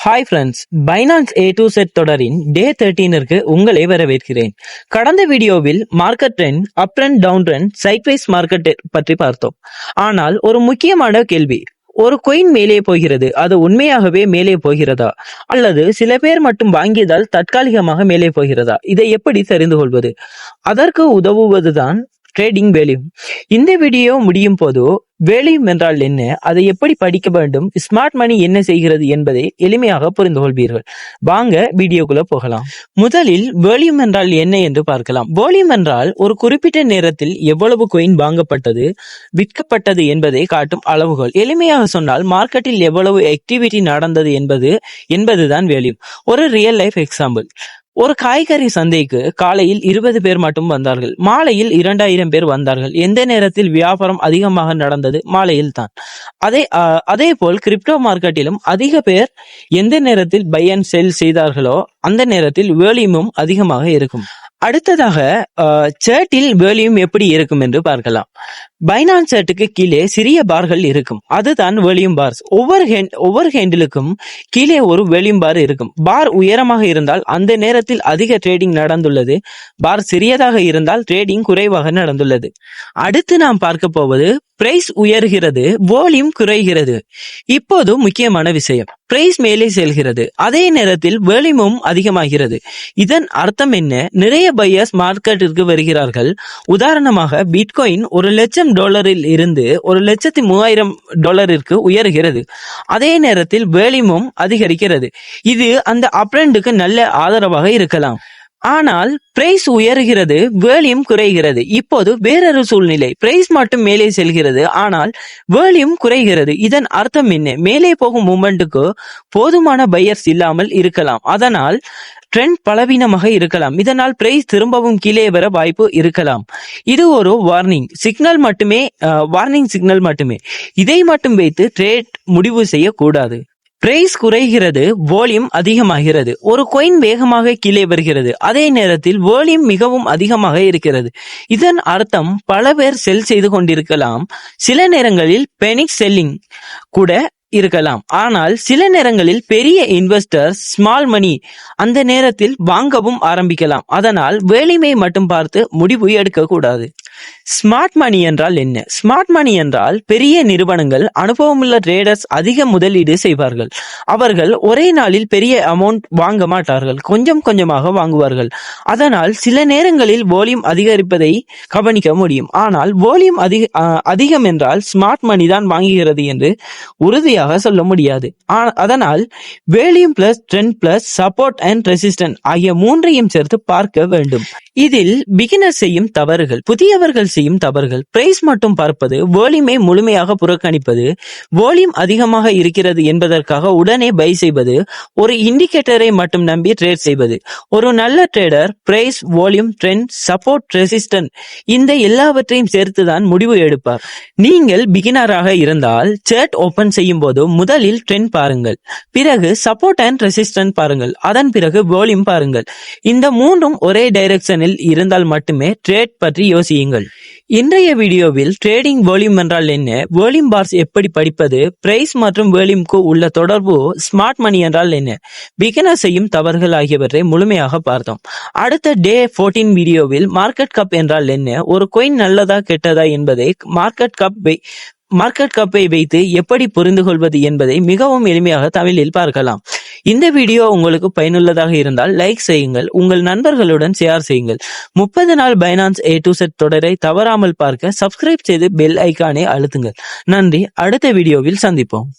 Hi friends, finance A to Z தொடரின் டே 13ற்கு உங்களை வரவேற்கிறேன். கடந்த வீடியோவில் market trend, up trend, down trend, sideways market பற்றி பார்த்தோம். ஆனால் ஒரு முக்கியமான கேள்வி, ஒரு coin மேலே போகிறது, அது உண்மையாகவே மேலே போகிறதா, அல்லது சில பேர் மட்டும் வாங்கியதால் தற்காலிகமாக மேலே போகிறதா? இதை எப்படி தெரிந்து கொள்வது? அதற்கு உதவுவதுதான் ட்ரேடிங் வேல்யூ. இந்த வீடியோ முடியும் போது வேல்யூ என்றால் என்ன, அதை எப்படி படிக்க வேண்டும், ஸ்மார்ட் மணி என்ன செய்கிறது என்பதை எளிமையாக புரிந்து கொள்வீர்கள். வாங்க வீடியோக்குள்ள போகலாம். முதலில் வேல்யூம் என்றால் என்ன என்று பார்க்கலாம். வேல்யூம் என்றால் ஒரு குறிப்பிட்ட நேரத்தில் எவ்வளவு coin வாங்கப்பட்டது, விற்கப்பட்டது என்பதை காட்டும் அளவுகோல். எளிமையாக சொன்னால் மார்க்கெட்டில் எவ்வளவு ஆக்டிவிட்டி நடந்தது என்பதுதான் வேல்யூ. ஒரு ரியல் லைஃப் எக்ஸாம்பிள், ஒரு காய்கறி சந்தைக்கு காலையில் 20 பேர் மட்டும் வந்தார்கள், மாலையில் 2000 பேர் வந்தார்கள். எந்த நேரத்தில் வியாபாரம் அதிகமாக நடந்தது? மாலையில் தான். அதே போல் கிரிப்டோ மார்க்கெட்டிலும் அதிக பேர் எந்த நேரத்தில் பை அண்ட் செல் செய்தார்களோ அந்த நேரத்தில் வேல்யூமும் அதிகமாக இருக்கும். அடுத்ததாக சார்ட்டில் வேல்யூம் எப்படி இருக்கும் என்று பார்க்கலாம். பைனான்ஸ் சார்ட்டுக்கு கீழே சிறிய பார்கள் இருக்கும், அதுதான் வேல்யூம் பார்ஸ். ஒவ்வொரு ஹேண்டிலுக்கும் கீழே ஒரு வேல்யூம் பார் இருக்கும். பார் உயரமாக இருந்தால் அந்த நேரத்தில் அதிக ட்ரேடிங் நடந்துள்ளது, பார் சிறியதாக இருந்தால் ட்ரேடிங் குறைவாக நடந்துள்ளது. அடுத்து நாம் பார்க்க போவது பிரைஸ் உயர்கிறது, வால்யூம் குறைகிறது. இப்போது முக்கியமான விஷயம், பிரைஸ் மேலே செல்கிறது, அதே நேரத்தில் வால்யூமும் அதிகமாகிறது. இதன் அர்த்தம் என்ன? நிறைய பையர்ஸ் மார்க்கெட்டிற்கு வருகிறார்கள். உதாரணமாக பிட்காயின் $1,00,000 இருந்து $1,03,000 உயர்கிறது, அதே நேரத்தில் வால்யூமும் அதிகரிக்கிறது. இது அந்த அப்ட்ரெண்டுக்கு நல்ல ஆதரவாக இருக்கலாம். ஆனால் பிரைஸ் உயர்கிறது, வால்யூம் குறைகிறது. இப்போது வேறொரு சூழ்நிலை, பிரைஸ் மட்டும் மேலே செல்கிறது, ஆனால் வால்யூம் குறைகிறது. இதன் அர்த்தம் என்ன? மேலே போகும் மூமெண்ட்டுக்கு போதுமான பையர்ஸ் இல்லாமல் இருக்கலாம், அதனால் ட்ரெண்ட் பலவீனமாக இருக்கலாம். இதனால் பிரைஸ் திரும்பவும் கீழே வர வாய்ப்பு இருக்கலாம். இது ஒரு வார்னிங் சிக்னல் மட்டுமே. இதை மட்டும் வைத்து ட்ரேட் முடிவு செய்யக்கூடாது. பிரைஸ் குறைகிறது, வால்யூம் அதிகமாகிறது. ஒரு coin வேகமாக கீழே வருகிறது, அதே நேரத்தில் வால்யூம் மிகவும் அதிகமாக இருக்கிறது. இதன் அர்த்தம் பல பேர் செல் செய்து கொண்டிருக்கலாம். சில நேரங்களில் பேனிக் செல்லிங் கூட இருக்கலாம். ஆனால் சில நேரங்களில் பெரிய இன்வெஸ்டர்ஸ் ஸ்மால் மணி அந்த நேரத்தில் வாங்கவும் ஆரம்பிக்கலாம். அதனால் வேல்யூமை மட்டும் பார்த்து முடிவு எடுக்கக்கூடாது. ஸ்மார்ட் மணி என்றால் என்ன? ஸ்மார்ட் மணி என்றால் பெரிய நிறுவனங்கள், அனுபவமுள்ள ட்ரேடர்ஸ் அதிக முதலீடு செய்வார்கள். அவர்கள் ஒரே நாளில் பெரிய அமௌண்ட் வாங்க மாட்டார்கள், கொஞ்சம் கொஞ்சமாக வாங்குவார்கள். அதனால் சில நேரங்களில் வால்யூம் அதிகரிப்பதை கவனிக்க முடியும். ஆனால் வால்யூம் அதிகம் என்றால் ஸ்மார்ட் மணி தான் வாங்குகிறது என்று உறுதியாக சொல்ல முடியாது. அதனால் volume plus trend plus support and resistance ஆகிய மூன்றையும் சேர்த்து பார்க்க வேண்டும். இதில் பிகினர் செய்யும் தவறுகள், புதியவர்கள் செய்யும் தவறுகள்: பிரைஸ் மட்டும் பார்ப்பது, வால்யூமை முழுமையாக புறக்கணிப்பது, வால்யூம் அதிகமாக இருக்கிறது என்பதற்காக உடனே பை செய்வது, ஒரு இண்டிகேட்டரை மட்டும் நம்பி ட்ரேட் செய்வது. ஒரு நல்ல trader price, volume, trend, support, resistance இந்த எல்லாவற்றையும் சேர்த்துதான் முடிவு எடுப்பார். நீங்கள் பிகினராக இருந்தால் சார்ட் ஓபன் செய்யும் போது முதலில் ட்ரெண்ட் பாருங்கள், பிறகு சப்போர்ட் அண்ட் ரெசிஸ்டன்ஸ் பாருங்கள், அதன் பிறகு வால்யூம் பாருங்கள். இந்த மூன்றும் ஒரே டைரக்ஷனில் இருந்தால் மட்டுமே ட்ரேட் பற்றி யோசியுங்கள். இன்றைய வீடியோவில் ட்ரேடிங் வால்யூம் என்றால் என்ன, வால்யூம் பார்ஸ் எப்படி படிப்பது, பிரைஸ் மற்றும் வால்யூம்க்கு உள்ள தொடர்பு, ஸ்மார்ட் மணி என்றால் என்ன, பிகினர் செய்யும் தவறுகள் ஆகியவற்றை முழுமையாக பார்த்தோம். அடுத்த டே 14 வீடியோவில் மார்க்கெட் கப் என்றால் என்ன, ஒரு coin நல்லதா கெட்டதா என்பதை மார்க்கெட் கப்பை வைத்து எப்படி புரிந்து கொள்வது என்பதை மிகவும் எளிமையாக தமிழில் பார்க்கலாம். இந்த வீடியோ உங்களுக்கு பயனுள்ளதாக இருந்தால் லைக் செய்யுங்கள், உங்கள் நண்பர்களுடன் ஷேர் செய்யுங்கள். 30 நாள் பைனான்ஸ் A to Z தொடரை தவறாமல் பார்க்க சப்ஸ்கிரைப் செய்து பெல் ஐகானை அழுத்துங்கள். நன்றி. அடுத்த வீடியோவில் சந்திப்போம்.